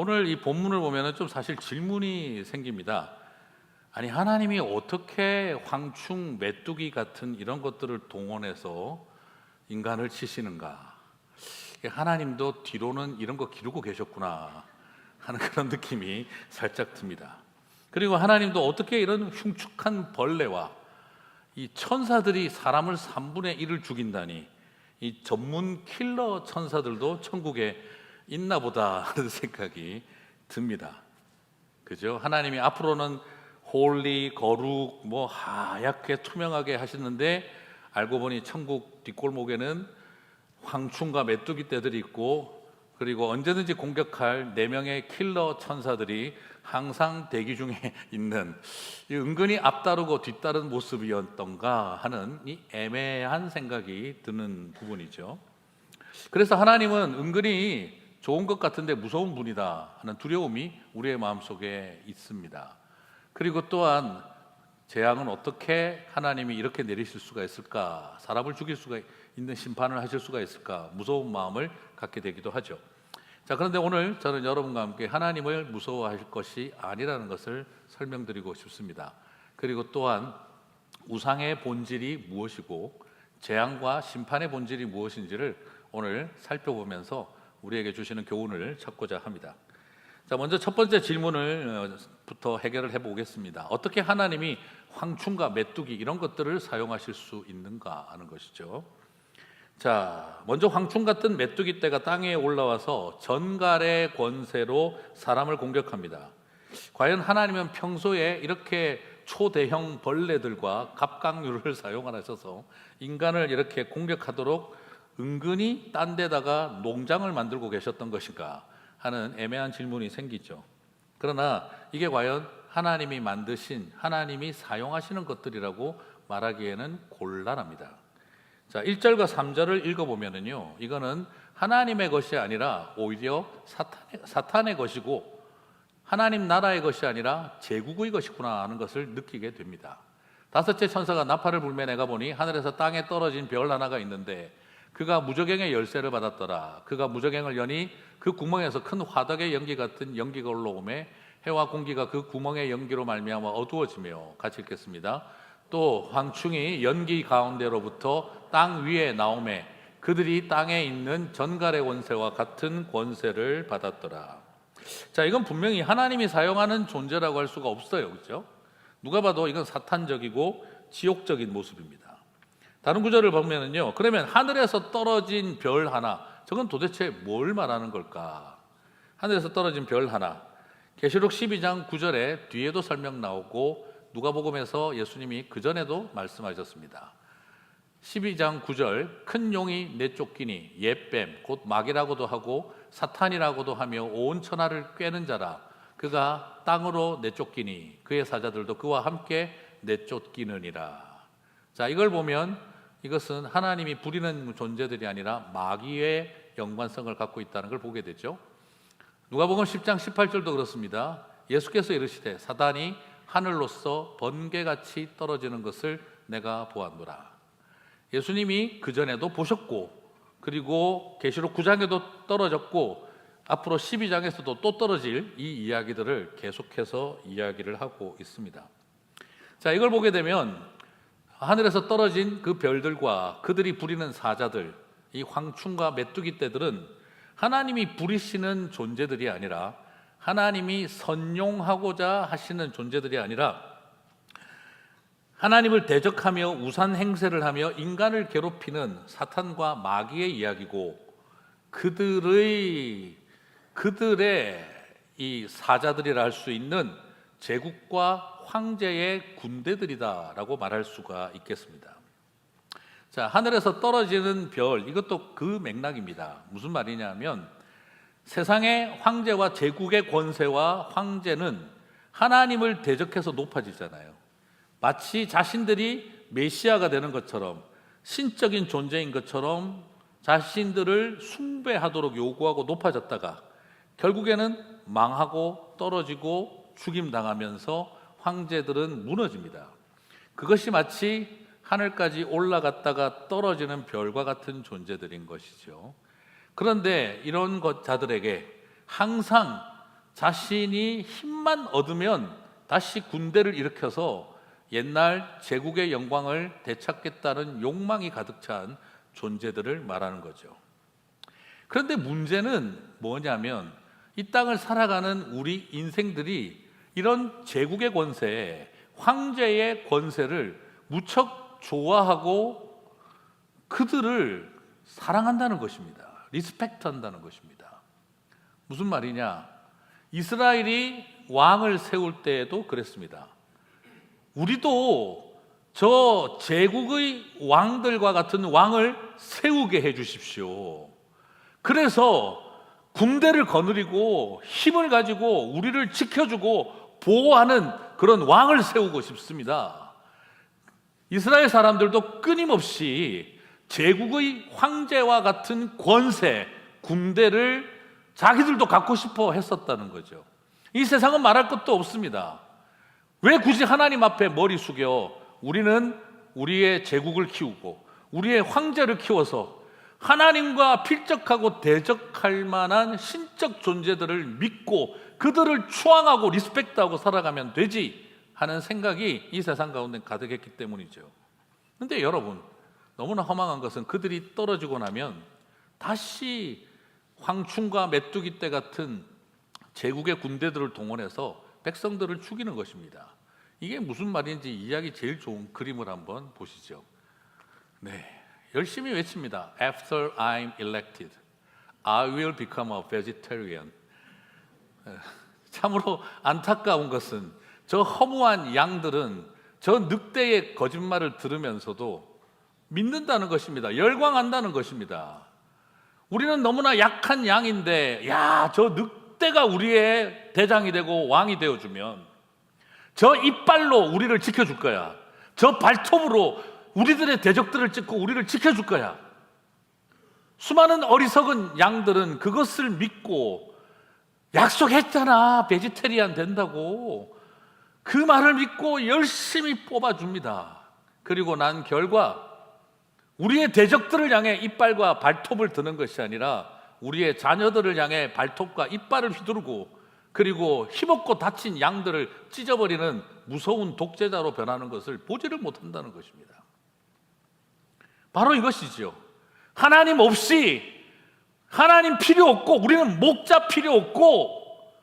오늘 이 본문을 보면은 좀 사실 질문이 생깁니다. 아니, 하나님이 어떻게 황충, 메뚜기 같은 이런 것들을 동원해서 인간을 치시는가? 하나님도 뒤로는 이런 거 기르고 계셨구나 하는 그런 느낌이 살짝 듭니다. 그리고 하나님도 어떻게 이런 흉측한 벌레와 이 천사들이 사람을 3분의 1을 죽인다니, 이 전문 킬러 천사들도 천국에 있나 보다 하는 생각이 듭니다. 그죠? 하나님이 앞으로는 홀리, 거룩, 뭐 하얗게 투명하게 하시는데 알고 보니 천국 뒷골목에는 황충과 메뚜기 떼들이 있고, 그리고 언제든지 공격할 4명의 킬러 천사들이 항상 대기 중에 있는, 이 은근히 앞다르고 뒤따른 모습이었던가 하는 이 애매한 생각이 드는 부분이죠. 그래서 하나님은 은근히 좋은 것 같은데 무서운 분이다 하는 두려움이 우리의 마음속에 있습니다. 그리고 또한 재앙은 어떻게 하나님이 이렇게 내리실 수가 있을까? 사람을 죽일 수가 있는 심판을 하실 수가 있을까? 무서운 마음을 갖게 되기도 하죠. 자, 그런데 오늘 저는 여러분과 함께 하나님을 무서워하실 것이 아니라는 것을 설명드리고 싶습니다. 그리고 또한 우상의 본질이 무엇이고 재앙과 심판의 본질이 무엇인지를 오늘 살펴보면서 우리에게 주시는 교훈을 찾고자 합니다. 자, 먼저 첫 번째 질문을부터 해결을 해보겠습니다. 어떻게 하나님이 황충과 메뚜기 이런 것들을 사용하실 수 있는가 하는 것이죠. 자, 먼저 황충 같은 메뚜기 떼가 땅에 올라와서 전갈의 권세로 사람을 공격합니다. 과연 하나님은 평소에 이렇게 초대형 벌레들과 갑각류를 사용하셔서 인간을 이렇게 공격하도록 은근히 딴 데다가 농장을 만들고 계셨던 것인가 하는 애매한 질문이 생기죠. 그러나 이게 과연 하나님이 만드신, 하나님이 사용하시는 것들이라고 말하기에는 곤란합니다. 자, 1절과 3절을 읽어보면은요, 이거는 하나님의 것이 아니라 오히려 사탄의 것이고 하나님 나라의 것이 아니라 제국의 것이구나 하는 것을 느끼게 됩니다. 5째 천사가 나팔을 불며 내가 보니 하늘에서 땅에 떨어진 별 하나가 있는데 그가 무저갱의 열쇠를 받았더라. 그가 무저갱을 여니 그 구멍에서 큰 화덕의 연기 같은 연기가 올라오매 해와 공기가 그 구멍의 연기로 말미암아 어두워지며, 같이 읽겠습니다. 또 황충이 연기 가운데로부터 땅 위에 나오매 그들이 땅에 있는 전갈의 권세와 같은 권세를 받았더라. 자, 이건 분명히 하나님이 사용하는 존재라고 할 수가 없어요. 그렇죠? 누가 봐도 이건 사탄적이고 지옥적인 모습입니다. 다른 구절을 보면은요, 그러면 하늘에서 떨어진 별 하나, 저건 도대체 뭘 말하는 걸까? 하늘에서 떨어진 별 하나, 계시록 12장 9절에 뒤에도 설명 나오고 누가복음에서 예수님이 그 전에도 말씀하셨습니다. 12장 9절, 큰 용이 내쫓기니 옛뱀 곧 마귀라고도 하고 사탄이라고도 하며 온 천하를 꿰는 자라. 그가 땅으로 내쫓기니 그의 사자들도 그와 함께 내쫓기느니라. 자, 이걸 보면 이것은 하나님이 부리는 존재들이 아니라 마귀의 연관성을 갖고 있다는 걸 보게 되죠. 누가복음 10장 18절도 그렇습니다. 예수께서 이르시되 사단이 하늘로서 번개같이 떨어지는 것을 내가 보았노라. 예수님이 그전에도 보셨고, 그리고 계시록 9장에도 떨어졌고 앞으로 12장에서도 또 떨어질 이 이야기들을 계속해서 이야기를 하고 있습니다. 자, 이걸 보게 되면 하늘에서 떨어진 그 별들과 그들이 부리는 사자들, 이 황충과 메뚜기 떼들은 하나님이 부리시는 존재들이 아니라, 하나님이 선용하고자 하시는 존재들이 아니라 하나님을 대적하며 우상 행세를 하며 인간을 괴롭히는 사탄과 마귀의 이야기고, 그들의 이 사자들이라 할 수 있는 제국과 황제의 군대들이다라고 말할 수가 있겠습니다. 자, 하늘에서 떨어지는 별, 이것도 그 맥락입니다. 무슨 말이냐면 세상의 황제와 제국의 권세와 황제는 하나님을 대적해서 높아지잖아요. 마치 자신들이 메시아가 되는 것처럼, 신적인 존재인 것처럼 자신들을 숭배하도록 요구하고 높아졌다가 결국에는 망하고 떨어지고 죽임당하면서 황제들은 무너집니다. 그것이 마치 하늘까지 올라갔다가 떨어지는 별과 같은 존재들인 것이죠. 그런데 이런 자들에게 항상 자신이 힘만 얻으면 다시 군대를 일으켜서 옛날 제국의 영광을 되찾겠다는 욕망이 가득 찬 존재들을 말하는 거죠. 그런데 문제는 뭐냐면 이 땅을 살아가는 우리 인생들이 이런 제국의 권세, 황제의 권세를 무척 좋아하고 그들을 사랑한다는 것입니다. 리스펙트 한다는 것입니다. 무슨 말이냐? 이스라엘이 왕을 세울 때에도 그랬습니다. 우리도 저 제국의 왕들과 같은 왕을 세우게 해 주십시오. 그래서 군대를 거느리고 힘을 가지고 우리를 지켜주고 보호하는 그런 왕을 세우고 싶습니다. 이스라엘 사람들도 끊임없이 제국의 황제와 같은 권세, 군대를 자기들도 갖고 싶어 했었다는 거죠. 이 세상은 말할 것도 없습니다. 왜 굳이 하나님 앞에 머리 숙여 우리는 우리의 제국을 키우고 우리의 황제를 키워서 하나님과 필적하고 대적할 만한 신적 존재들을 믿고 그들을 추앙하고 리스펙트하고 살아가면 되지 하는 생각이 이 세상 가운데 가득했기 때문이죠. 그런데 여러분, 너무나 허망한 것은 그들이 떨어지고 나면 다시 황충과 메뚜기 떼 같은 제국의 군대들을 동원해서 백성들을 죽이는 것입니다. 이게 무슨 말인지 이해하기 제일 좋은 그림을 한번 보시죠. 네, 열심히 외칩니다. After I'm elected, I will become a vegetarian. 참으로 안타까운 것은 저 허무한 양들은 저 늑대의 거짓말을 들으면서도 믿는다는 것입니다. 열광한다는 것입니다. 우리는 너무나 약한 양인데, 야, 저 늑대가 우리의 대장이 되고 왕이 되어주면 저 이빨로 우리를 지켜줄 거야. 저 발톱으로 우리들의 대적들을 찍고 우리를 지켜줄 거야. 수많은 어리석은 양들은 그것을 믿고 약속했잖아, 베지테리안 된다고. 그 말을 믿고 열심히 뽑아줍니다. 그리고 난 결과 우리의 대적들을 향해 이빨과 발톱을 드는 것이 아니라 우리의 자녀들을 향해 발톱과 이빨을 휘두르고 그리고 힘없고 다친 양들을 찢어버리는 무서운 독재자로 변하는 것을 보지를 못한다는 것입니다. 바로 이것이죠. 하나님 없이, 하나님 필요 없고 우리는 목자 필요 없고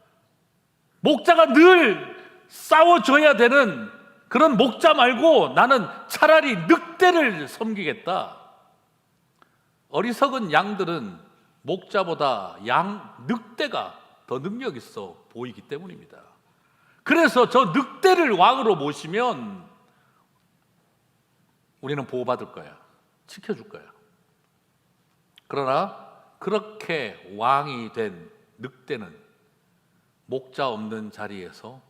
목자가 늘 싸워줘야 되는 그런 목자 말고 나는 차라리 늑대를 섬기겠다. 어리석은 양들은 목자보다 늑대가 더 능력 있어 보이기 때문입니다. 그래서 저 늑대를 왕으로 모시면 우리는 보호받을 거야. 지켜줄 거야. 그러나 그렇게 왕이 된 늑대는 목자 없는 자리에서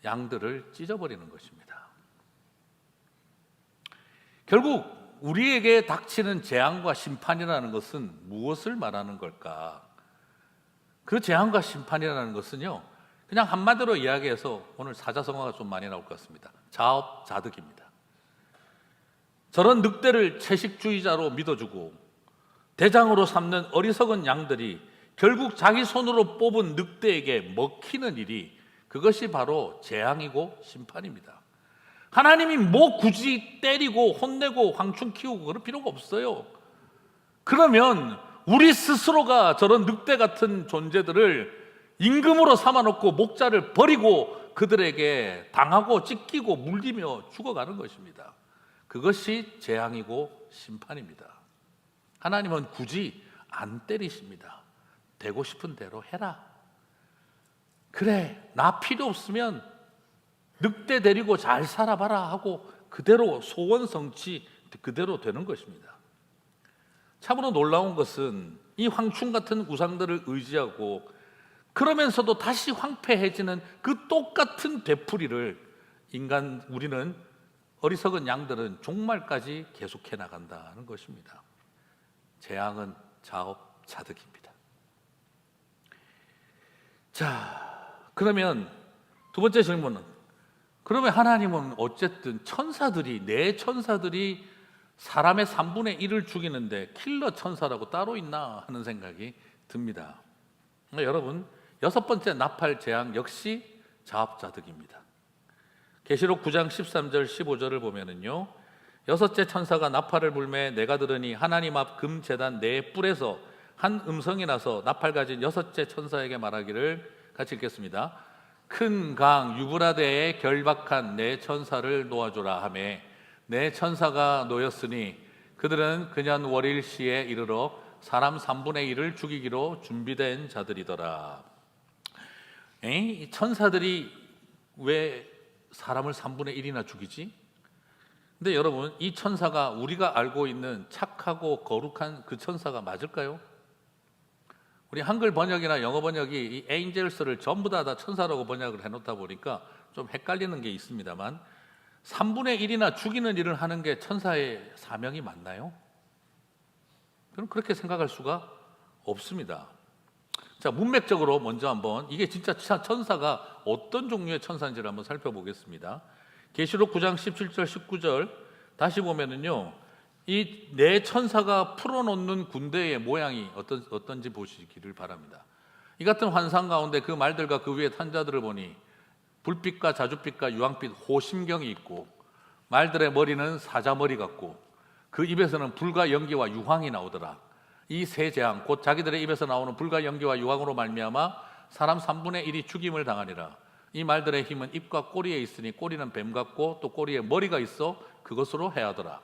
양들을 찢어버리는 것입니다. 결국 우리에게 닥치는 재앙과 심판이라는 것은 무엇을 말하는 걸까? 그 재앙과 심판이라는 것은요, 그냥 한마디로 이야기해서 오늘 사자성어가 좀 많이 나올 것 같습니다. 자업자득입니다. 저런 늑대를 채식주의자로 믿어주고 대장으로 삼는 어리석은 양들이 결국 자기 손으로 뽑은 늑대에게 먹히는 일이, 그것이 바로 재앙이고 심판입니다. 하나님이 뭐 굳이 때리고 혼내고 황충 키우고 그럴 필요가 없어요. 그러면 우리 스스로가 저런 늑대 같은 존재들을 임금으로 삼아놓고 목자를 버리고 그들에게 당하고 찢기고 물리며 죽어가는 것입니다. 그것이 재앙이고 심판입니다. 하나님은 굳이 안 때리십니다. 되고 싶은 대로 해라. 그래, 나 필요 없으면 늑대 데리고 잘 살아봐라 하고 그대로 소원 성취 그대로 되는 것입니다. 참으로 놀라운 것은 이 황충 같은 우상들을 의지하고 그러면서도 다시 황폐해지는 그 똑같은 되풀이를 우리는 어리석은 양들은 종말까지 계속해 나간다는 것입니다. 재앙은 자업자득입니다. 자, 그러면 두 번째 질문은, 그러면 하나님은 어쨌든 내 천사들이 사람의 3분의 1을 죽이는데 킬러 천사라고 따로 있나 하는 생각이 듭니다. 여러분, 여섯 번째 나팔 재앙 역시 자업자득입니다. 계시록 9장 13절 15절을 보면은요, 여섯째 천사가 나팔을 불매 내가 들으니 하나님 앞 금제단 네 뿔에서 한 음성이 나서 나팔 가진 여섯째 천사에게 말하기를, 같이 읽겠습니다. 큰 강 유브라데에 결박한 네 천사를 놓아주라 하매 네 천사가 놓였으니 그들은 그년 월일시에 이르러 사람 3분의 1을 죽이기로 준비된 자들이더라. 이 천사들이 왜 사람을 3분의 1이나 죽이지? 근데 여러분, 이 천사가 우리가 알고 있는 착하고 거룩한 그 천사가 맞을까요? 우리 한글 번역이나 영어 번역이 이 엔젤스를 전부 다 천사라고 번역을 해놓다 보니까 좀 헷갈리는 게 있습니다만, 3분의 1이나 죽이는 일을 하는 게 천사의 사명이 맞나요? 그럼 그렇게 생각할 수가 없습니다. 자, 문맥적으로 먼저 한번 이게 진짜 천사가 어떤 종류의 천사인지를 한번 살펴보겠습니다. 계시록 9장 17절 19절 다시 보면은요, 이 네 천사가 풀어놓는 군대의 모양이 어떤지 보시기를 바랍니다. 이 같은 환상 가운데 그 말들과 그 위에 탄 자들을 보니 불빛과 자줏빛과 유황빛 호심경이 있고, 말들의 머리는 사자머리 같고 그 입에서는 불과 연기와 유황이 나오더라. 이 세 재앙 곧 자기들의 입에서 나오는 불과 연기와 유황으로 말미암아 사람 3분의 1이 죽임을 당하니라. 이 말들의 힘은 입과 꼬리에 있으니 꼬리는 뱀 같고 또 꼬리에 머리가 있어 그것으로 해하더라.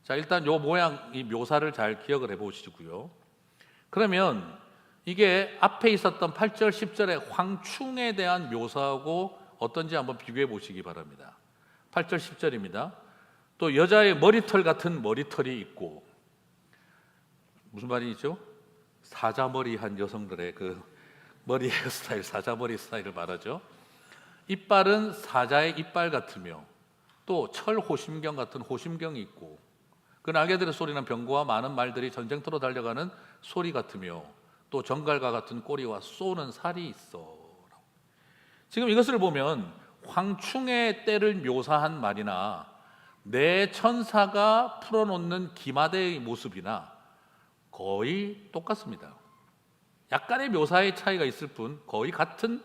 자, 일단 요 모양, 이 묘사를 잘 기억을 해보시고요. 그러면 이게 앞에 있었던 8절 10절의 황충에 대한 묘사하고 어떤지 한번 비교해 보시기 바랍니다. 8절 10절입니다. 또 여자의 머리털 같은 머리털이 있고, 무슨 말이죠? 사자머리한 여성들의 그 머리 헤어스타일, 사자머리 스타일을 말하죠. 이빨은 사자의 이빨 같으며 또 철 호심경 같은 호심경이 있고, 그 날개들의 소리는 병거와 많은 말들이 전쟁터로 달려가는 소리 같으며 또 정갈과 같은 꼬리와 쏘는 살이 있어. 지금 이것을 보면 황충의 때를 묘사한 말이나 네 천사가 풀어놓는 기마대의 모습이나 거의 똑같습니다. 약간의 묘사의 차이가 있을 뿐 거의 같은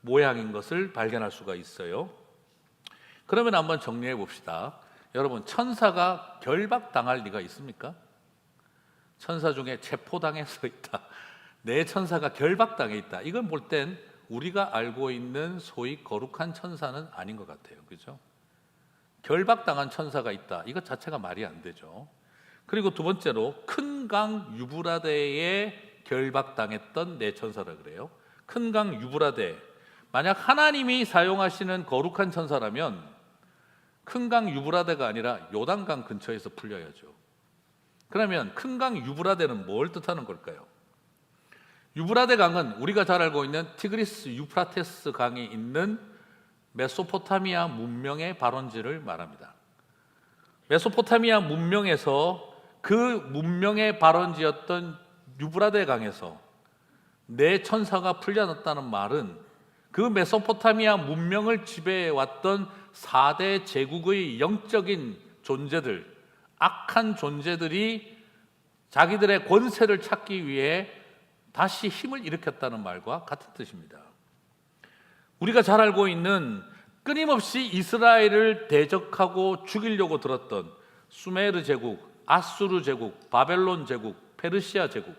모양인 것을 발견할 수가 있어요. 그러면 한번 정리해 봅시다. 여러분, 천사가 결박당할 리가 있습니까? 천사 중에 체포당해서 있다, 네 천사가 결박당해 있다, 이건 볼 땐 우리가 알고 있는 소위 거룩한 천사는 아닌 것 같아요. 그죠? 결박당한 천사가 있다, 이것 자체가 말이 안 되죠. 그리고 두 번째로 큰 강 유브라데에 결박당했던 네 천사라 그래요. 큰 강 유브라데, 만약 하나님이 사용하시는 거룩한 천사라면 큰 강 유브라데가 아니라 요단강 근처에서 풀려야죠. 그러면 큰 강 유브라데는 뭘 뜻하는 걸까요? 유브라데 강은 우리가 잘 알고 있는 티그리스 유프라테스 강이 있는 메소포타미아 문명의 발원지를 말합니다. 메소포타미아 문명에서 그 문명의 발원지였던 유브라데 강에서 네 천사가 풀려났다는 말은 그 메소포타미아 문명을 지배해왔던 4대 제국의 영적인 존재들, 악한 존재들이 자기들의 권세를 찾기 위해 다시 힘을 일으켰다는 말과 같은 뜻입니다. 우리가 잘 알고 있는 끊임없이 이스라엘을 대적하고 죽이려고 들었던 수메르 제국, 아수르 제국, 바벨론 제국, 페르시아 제국,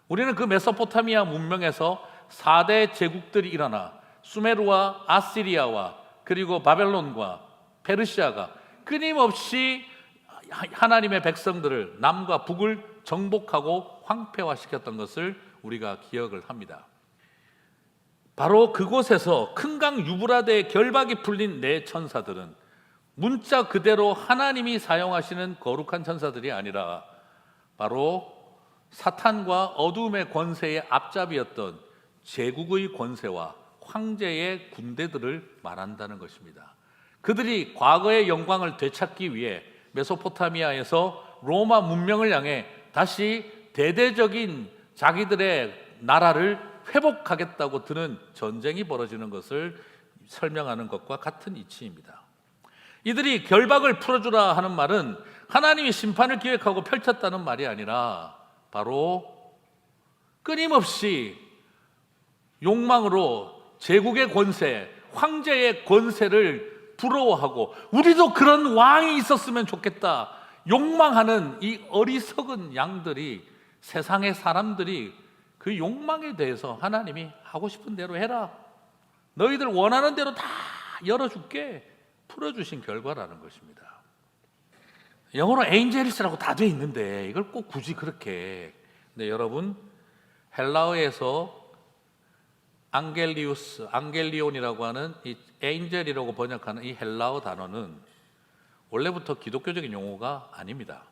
우리는 그 메소포타미아 문명에서 4대 제국들이 일어나 수메르와 아시리아와 그리고 바벨론과 페르시아가 끊임없이 하나님의 백성들을, 남과 북을 정복하고 황폐화시켰던 것을 우리가 기억을 합니다. 바로 그곳에서 큰 강 유브라데의 결박이 풀린 네 천사들은 문자 그대로 하나님이 사용하시는 거룩한 천사들이 아니라 바로 사탄과 어둠의 권세의 앞잡이였던 제국의 권세와 황제의 군대들을 말한다는 것입니다. 그들이 과거의 영광을 되찾기 위해 메소포타미아에서 로마 문명을 향해 다시 대대적인 자기들의 나라를 회복하겠다고 드는 전쟁이 벌어지는 것을 설명하는 것과 같은 이치입니다. 이들이 결박을 풀어주라 하는 말은 하나님이 심판을 기획하고 펼쳤다는 말이 아니라 바로 끊임없이 욕망으로 제국의 권세, 황제의 권세를 부러워하고 우리도 그런 왕이 있었으면 좋겠다 욕망하는 이 어리석은 양들이, 세상의 사람들이 그 욕망에 대해서 하나님이 하고 싶은 대로 해라, 너희들 원하는 대로 다 열어줄게, 풀어주신 결과라는 것입니다. 영어로 에인젤스라고 다 돼 있는데 이걸 꼭 굳이 그렇게. 근데 여러분, 헬라어에서 앙겔리우스, 앙겔리온이라고 하는 이 에인젤이라고 번역하는 이 헬라어 단어는 원래부터 기독교적인 용어가 아닙니다.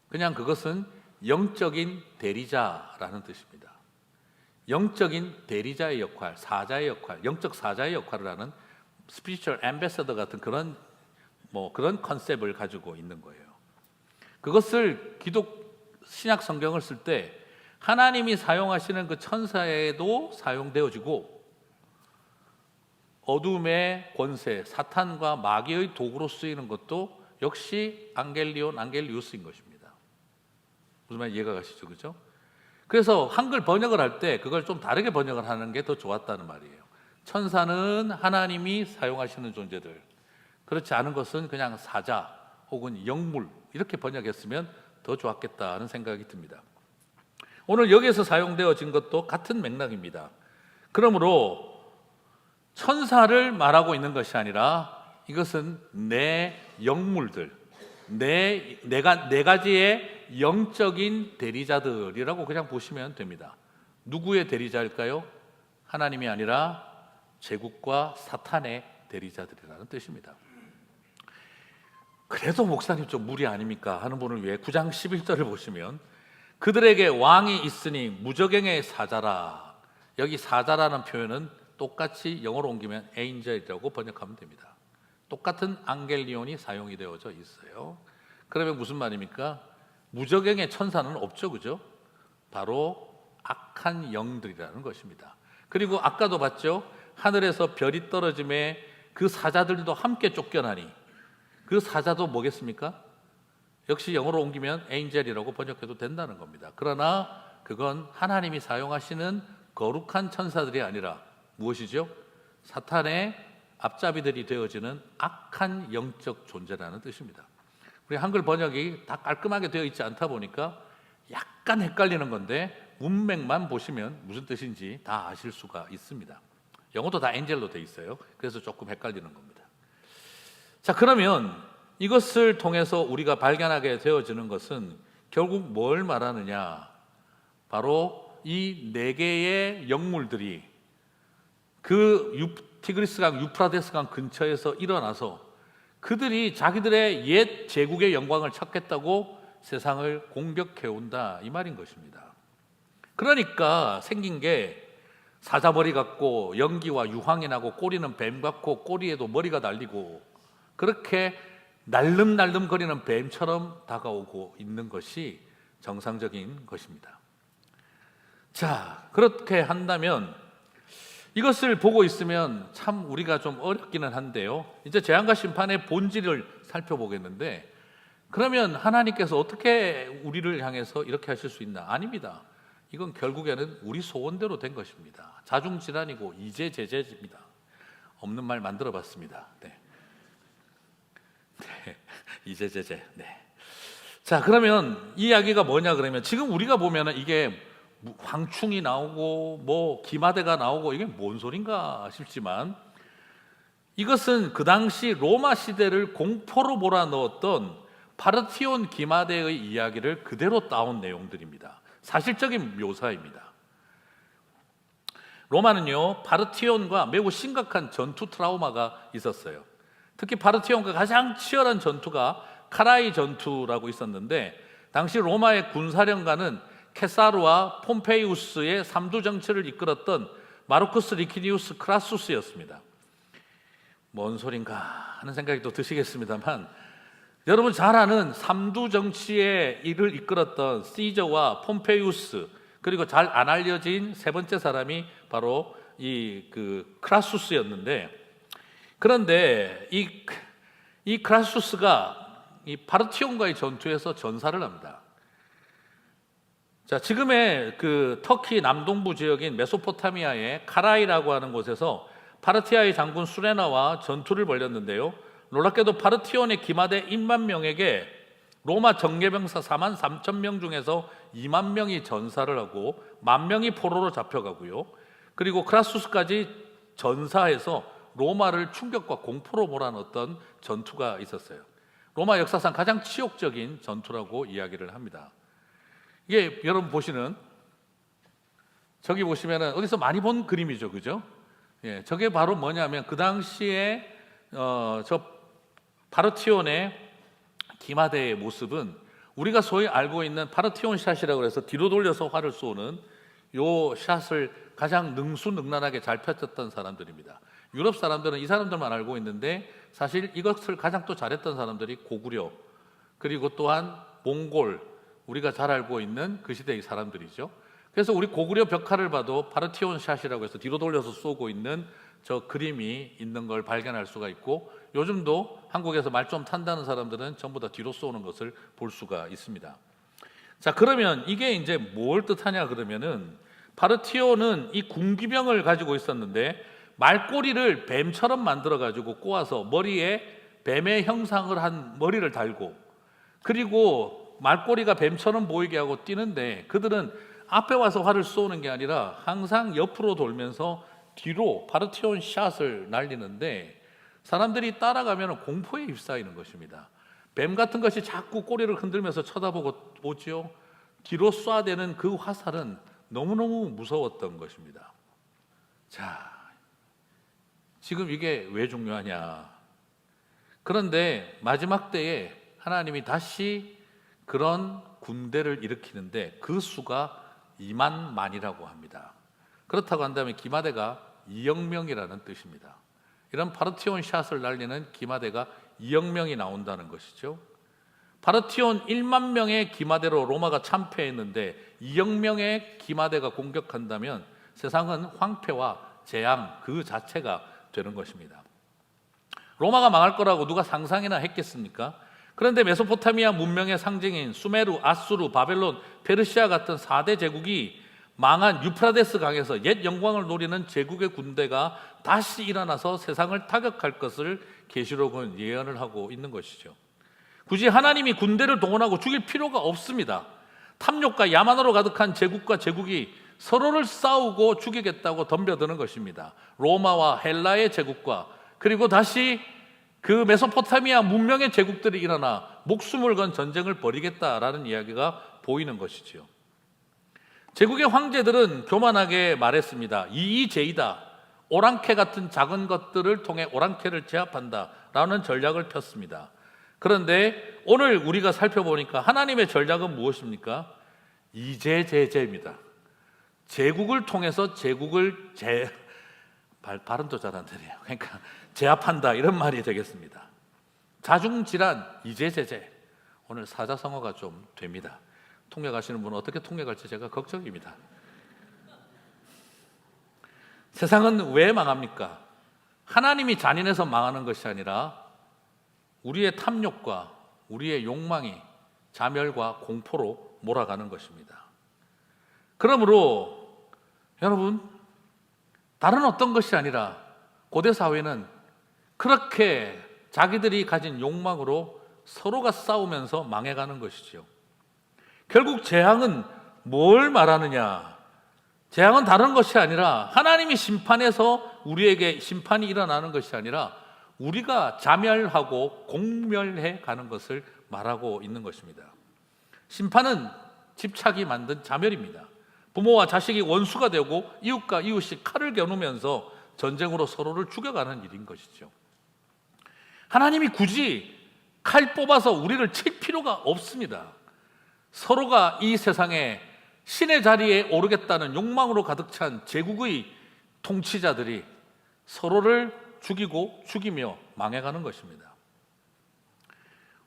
그냥 그것은 영적인 대리자라는 뜻입니다. 영적인 대리자의 역할, 사자의 역할, 영적 사자의 역할을 하는 스피리추얼 앰베서더 같은 그런 컨셉을 가지고 있는 거예요. 그것을 기독 신약 성경을 쓸 때 하나님이 사용하시는 그 천사에도 사용되어지고, 어둠의 권세, 사탄과 마귀의 도구로 쓰이는 것도 역시 앙겔리온, 앙겔리우스인 것입니다. 무슨 말 이해가 가시죠? 그죠? 그래서 한글 번역을 할 때 그걸 좀 다르게 번역을 하는 게 더 좋았다는 말이에요. 천사는 하나님이 사용하시는 존재들, 그렇지 않은 것은 그냥 사자 혹은 영물, 이렇게 번역했으면 더 좋았겠다는 생각이 듭니다. 오늘 여기에서 사용되어진 것도 같은 맥락입니다. 그러므로 천사를 말하고 있는 것이 아니라 이것은 내 영물들, 네 가지의 영적인 대리자들이라고 그냥 보시면 됩니다. 누구의 대리자일까요? 하나님이 아니라 제국과 사탄의 대리자들이라는 뜻입니다. 그래도 목사님 좀 무리 아닙니까? 하는 분을 위해 9장 11절을 보시면, 그들에게 왕이 있으니 무저갱의 사자라. 여기 사자라는 표현은 똑같이 영어로 옮기면 에인젤이라고 번역하면 됩니다. 똑같은 앙겔리온이 사용이 되어져 있어요. 그러면 무슨 말입니까? 무저갱의 천사는 없죠, 그죠? 바로 악한 영들이라는 것입니다. 그리고 아까도 봤죠? 하늘에서 별이 떨어짐에 그 사자들도 함께 쫓겨나니, 그 사자도 뭐겠습니까? 역시 영어로 옮기면 에인젤이라고 번역해도 된다는 겁니다. 그러나 그건 하나님이 사용하시는 거룩한 천사들이 아니라 무엇이죠? 사탄의 앞잡이들이 되어지는 악한 영적 존재라는 뜻입니다. 우리 한글 번역이 다 깔끔하게 되어 있지 않다 보니까 약간 헷갈리는 건데, 문맥만 보시면 무슨 뜻인지 다 아실 수가 있습니다. 영어도 다 엔젤로 되어 있어요. 그래서 조금 헷갈리는 겁니다. 자, 그러면 이것을 통해서 우리가 발견하게 되어지는 것은 결국 뭘 말하느냐? 바로 이 네 개의 영물들이 그 티그리스강, 유프라데스강 근처에서 일어나서 그들이 자기들의 옛 제국의 영광을 찾겠다고 세상을 공격해온다, 이 말인 것입니다. 그러니까 생긴 게 사자머리 같고 연기와 유황이 나고 꼬리는 뱀 같고 꼬리에도 머리가 달리고, 그렇게 날름날름거리는 뱀처럼 다가오고 있는 것이 정상적인 것입니다. 자, 그렇게 한다면 이것을 보고 있으면 참 우리가 좀 어렵기는 한데요, 이제 재앙과 심판의 본질을 살펴보겠는데, 그러면 하나님께서 어떻게 우리를 향해서 이렇게 하실 수 있나? 아닙니다. 이건 결국에는 우리 소원대로 된 것입니다. 자중질환이고 이제제제입니다. 없는 말 만들어봤습니다. 네. 이제제제. 네. 자, 그러면 이 이야기가 뭐냐 그러면, 지금 우리가 보면은 이게 황충이 나오고 뭐 기마대가 나오고 이게 뭔 소린가 싶지만, 이것은 그 당시 로마 시대를 공포로 몰아넣었던 파르티온 기마대의 이야기를 그대로 따온 내용들입니다. 사실적인 묘사입니다. 로마는요, 파르티온과 매우 심각한 전투 트라우마가 있었어요. 특히 파르티온과 가장 치열한 전투가 카라이 전투라고 있었는데, 당시 로마의 군사령관은 케사르와 폼페이우스의 삼두 정치를 이끌었던 마르쿠스 리키니우스 크라수스였습니다. 뭔 소린가 하는 생각이 또 드시겠습니다만, 여러분 잘 아는 삼두 정치의 일을 이끌었던 시저와 폼페이우스, 그리고 잘 안 알려진 세 번째 사람이 바로 이 크라수스였는데, 그런데 이 크라수스가 이 파르티온과의 전투에서 전사를 합니다. 자, 지금의 그 터키 남동부 지역인 메소포타미아의 카라이라고 하는 곳에서 파르티아의 장군 수레나와 전투를 벌였는데요. 놀랍게도 파르티온의 기마대 1만 명에게 로마 정예병사 4만 3천 명 중에서 2만 명이 전사를 하고 1만 명이 포로로 잡혀가고요. 그리고 크라수스까지 전사해서 로마를 충격과 공포로 몰아넣었던 전투가 있었어요. 로마 역사상 가장 치욕적인 전투라고 이야기를 합니다. 이게 여러분 보시는, 저기 보시면은 어디서 많이 본 그림이죠, 그죠? 예, 저게 바로 뭐냐면 그 당시에 저 파르티온의 기마대의 모습은 우리가 소위 알고 있는 파르티온 샷이라고 해서 뒤로 돌려서 활을 쏘는 요 샷을 가장 능수능란하게 잘 펼쳤던 사람들입니다. 유럽 사람들은 이 사람들만 알고 있는데 사실 이것을 가장 또 잘했던 사람들이 고구려, 그리고 또한 몽골, 우리가 잘 알고 있는 그 시대의 사람들이죠. 그래서 우리 고구려 벽화를 봐도 파르티온 샷이라고 해서 뒤로 돌려서 쏘고 있는 저 그림이 있는 걸 발견할 수가 있고, 요즘도 한국에서 말 좀 탄다는 사람들은 전부 다 뒤로 쏘는 것을 볼 수가 있습니다. 자, 그러면 이게 이제 뭘 뜻하냐 그러면은, 파르티온은 이 군기병을 가지고 있었는데 말꼬리를 뱀처럼 만들어 가지고 꼬아서 머리에 뱀의 형상을 한 머리를 달고, 그리고 말꼬리가 뱀처럼 보이게 하고 뛰는데, 그들은 앞에 와서 활을 쏘는 게 아니라 항상 옆으로 돌면서 뒤로 파르티온 샷을 날리는데, 사람들이 따라가면 공포에 휩싸이는 것입니다. 뱀 같은 것이 자꾸 꼬리를 흔들면서 쳐다보고 오지요. 뒤로 쏴대는 그 화살은 너무너무 무서웠던 것입니다. 자, 지금 이게 왜 중요하냐? 그런데 마지막 때에 하나님이 다시 그런 군대를 일으키는데 그 수가 2만 만이라고 합니다. 그렇다고 한다면 기마대가 2억 명이라는 뜻입니다. 이런 파르티온 샷을 날리는 기마대가 2억 명이 나온다는 것이죠. 파르티온 1만 명의 기마대로 로마가 참패했는데 2억 명의 기마대가 공격한다면 세상은 황폐와 재앙 그 자체가 되는 것입니다. 로마가 망할 거라고 누가 상상이나 했겠습니까? 그런데 메소포타미아 문명의 상징인 수메르, 아수르, 바벨론, 페르시아 같은 4대 제국이 망한 유프라데스 강에서 옛 영광을 노리는 제국의 군대가 다시 일어나서 세상을 타격할 것을 계시록은 예언을 하고 있는 것이죠. 굳이 하나님이 군대를 동원하고 죽일 필요가 없습니다. 탐욕과 야만으로 가득한 제국과 제국이 서로를 싸우고 죽이겠다고 덤벼드는 것입니다. 로마와 헬라의 제국과, 그리고 다시 그 메소포타미아 문명의 제국들이 일어나 목숨을 건 전쟁을 벌이겠다라는 이야기가 보이는 것이지요. 제국의 황제들은 교만하게 말했습니다. 이이제이다. 오랑캐 같은 작은 것들을 통해 오랑캐를 제압한다라는 전략을 폈습니다. 그런데 오늘 우리가 살펴보니까 하나님의 전략은 무엇입니까? 이제제제입니다. 제국을 통해서 제국을 발음도 잘 안 되네요. 그러니까 제압한다, 이런 말이 되겠습니다. 자중질환, 이제제제. 오늘 사자성어가 좀 됩니다. 통역하시는 분은 어떻게 통역할지 제가 걱정입니다. 세상은 왜 망합니까? 하나님이 잔인해서 망하는 것이 아니라 우리의 탐욕과 우리의 욕망이 자멸과 공포로 몰아가는 것입니다. 그러므로 여러분, 다른 어떤 것이 아니라 고대 사회는 그렇게 자기들이 가진 욕망으로 서로가 싸우면서 망해가는 것이죠. 결국 재앙은 뭘 말하느냐? 재앙은 다른 것이 아니라 하나님이 심판해서 우리에게 심판이 일어나는 것이 아니라 우리가 자멸하고 공멸해 가는 것을 말하고 있는 것입니다. 심판은 집착이 만든 자멸입니다. 부모와 자식이 원수가 되고 이웃과 이웃이 칼을 겨누면서 전쟁으로 서로를 죽여가는 일인 것이죠. 하나님이 굳이 칼 뽑아서 우리를 칠 필요가 없습니다. 서로가 이 세상에 신의 자리에 오르겠다는 욕망으로 가득 찬 제국의 통치자들이 서로를 죽이고 죽이며 망해가는 것입니다.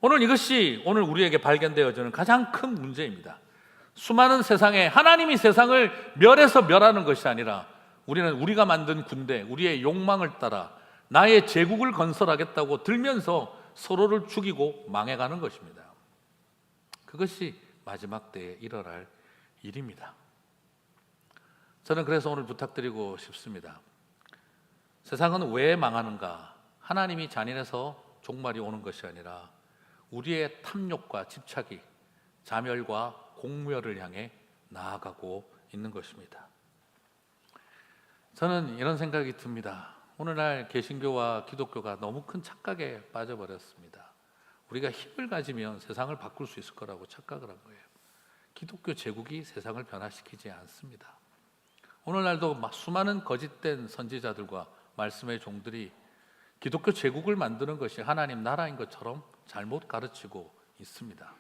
오늘 이것이 오늘 우리에게 발견되어지는 가장 큰 문제입니다. 수많은 세상에 하나님이 세상을 멸해서 멸하는 것이 아니라 우리는 우리가 만든 군대, 우리의 욕망을 따라 나의 제국을 건설하겠다고 들면서 서로를 죽이고 망해가는 것입니다. 그것이 마지막 때에 일어날 일입니다. 저는 그래서 오늘 부탁드리고 싶습니다. 세상은 왜 망하는가? 하나님이 잔인해서 종말이 오는 것이 아니라 우리의 탐욕과 집착이 자멸과 공멸을 향해 나아가고 있는 것입니다. 저는 이런 생각이 듭니다. 오늘날 개신교와 기독교가 너무 큰 착각에 빠져버렸습니다. 우리가 힘을 가지면 세상을 바꿀 수 있을 거라고 착각을 한 거예요. 기독교 제국이 세상을 변화시키지 않습니다. 오늘날도 수많은 거짓된 선지자들과 말씀의 종들이 기독교 제국을 만드는 것이 하나님 나라인 것처럼 잘못 가르치고 있습니다.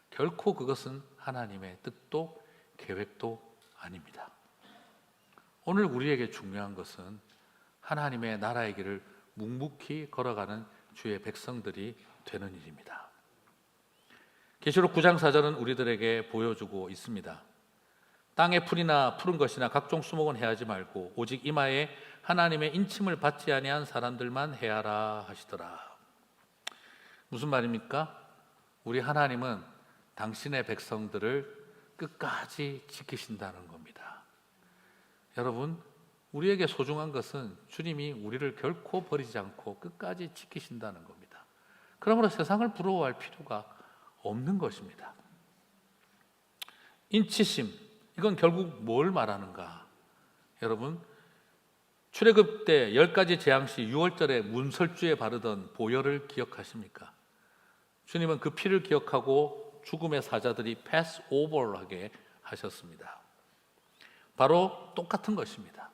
결코 그것은 하나님의 뜻도 계획도 아닙니다. 오늘 우리에게 중요한 것은 하나님의 나라의 길을 묵묵히 걸어가는 주의 백성들이 되는 일입니다. 계시록 9장 4절은 우리들에게 보여주고 있습니다. 땅의 풀이나 푸른 것이나 각종 수목은 해하지 말고 오직 이마에 하나님의 인침을 받지 아니한 사람들만 해하라 하시더라. 무슨 말입니까? 우리 하나님은 당신의 백성들을 끝까지 지키신다는 겁니다. 여러분, 우리에게 소중한 것은 주님이 우리를 결코 버리지 않고 끝까지 지키신다는 겁니다. 그러므로 세상을 부러워할 필요가 없는 것입니다. 인치심, 이건 결국 뭘 말하는가? 여러분, 출애굽 때 10가지 재앙 시 6월절에 문설주에 바르던 보혈을 기억하십니까? 주님은 그 피를 기억하고 죽음의 사자들이 패스오버하게 하셨습니다. 바로 똑같은 것입니다.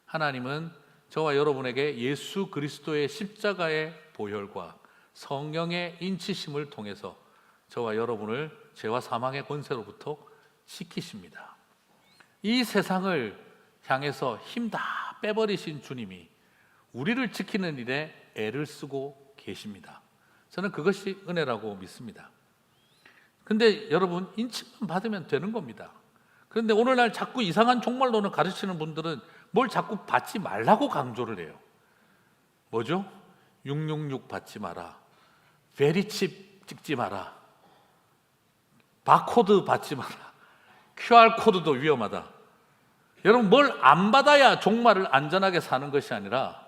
하나님은 저와 여러분에게 예수 그리스도의 십자가의 보혈과 성령의 인치심을 통해서 저와 여러분을 죄와 사망의 권세로부터 지키십니다. 이 세상을 향해서 힘 다 빼버리신 주님이 우리를 지키는 일에 애를 쓰고 계십니다. 저는 그것이 은혜라고 믿습니다. 근데 여러분, 인침만 받으면 되는 겁니다. 그런데 오늘날 자꾸 이상한 종말론을 가르치는 분들은 뭘 자꾸 받지 말라고 강조를 해요. 뭐죠? 666 받지 마라, 베리칩 찍지 마라, 바코드 받지 마라, QR코드도 위험하다. 여러분, 뭘 안 받아야 종말을 안전하게 사는 것이 아니라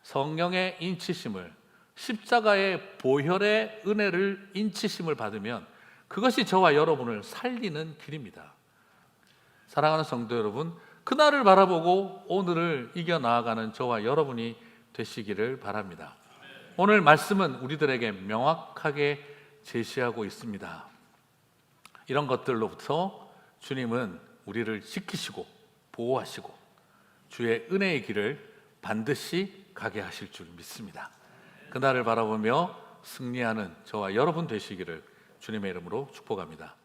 성령의 인치심을, 십자가의 보혈의 은혜를 인치심을 받으면 그것이 저와 여러분을 살리는 길입니다. 사랑하는 성도 여러분, 그날을 바라보고 오늘을 이겨나가는 저와 여러분이 되시기를 바랍니다. 오늘 말씀은 우리들에게 명확하게 제시하고 있습니다. 이런 것들로부터 주님은 우리를 지키시고 보호하시고 주의 은혜의 길을 반드시 가게 하실 줄 믿습니다. 그날을 바라보며 승리하는 저와 여러분 되시기를 주님의 이름으로 축복합니다.